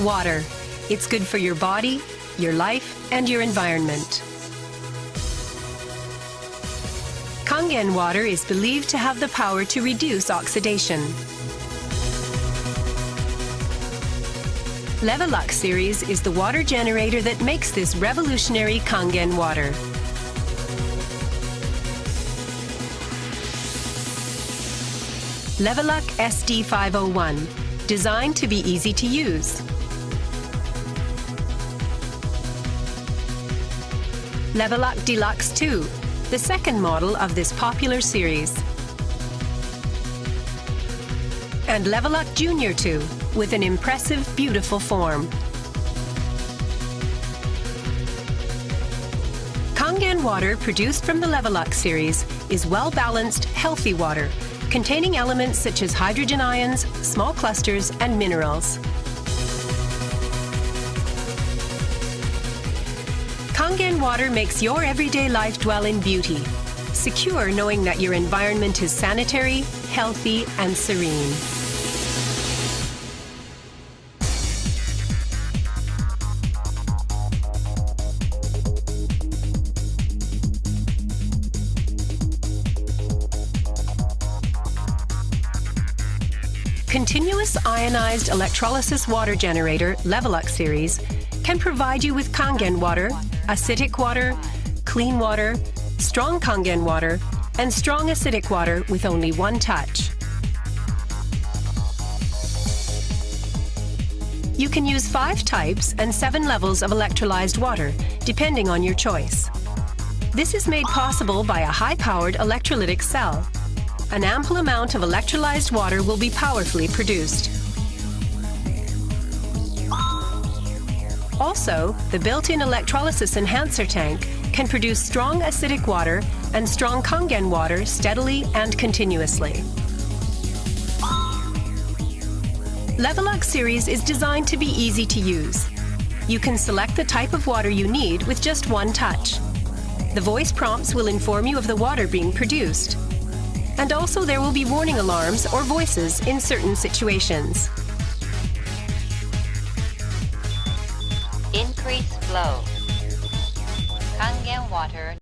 Water. It's good for your body, your life, and your environment. Kangen water is believed to have the power to reduce oxidation. Levelux series is the water generator that makes this revolutionary Kangen water. Levelux SD501, designed to be easy to use. Levelux Deluxe 2, the second model of this popular series. And Levelux Junior 2, with an impressive, beautiful form. Kangen water produced from the Levelux series is well-balanced, healthy water, containing elements such as hydrogen ions, small clusters, and minerals. Kangen water makes your everyday life dwell in beauty, secure knowing that your environment is sanitary, healthy, and serene. Continuous ionized electrolysis water generator Levelux series can provide you with Kangen water, acidic water, clean water, strong Kangen water, and strong acidic water with only one touch. You can use 5 types and 7 levels of electrolyzed water, depending on your choice. This is made possible by a high-powered electrolytic cell. An ample amount of electrolyzed water will be powerfully produced. Also, the built-in electrolysis enhancer tank can produce strong acidic water and strong Kangen water steadily and continuously. Levelux series is designed to be easy to use. You can select the type of water you need with just one touch. The voice prompts will inform you of the water being produced. And also there will be warning alarms or voices in certain situations. Increase flow. Kangen water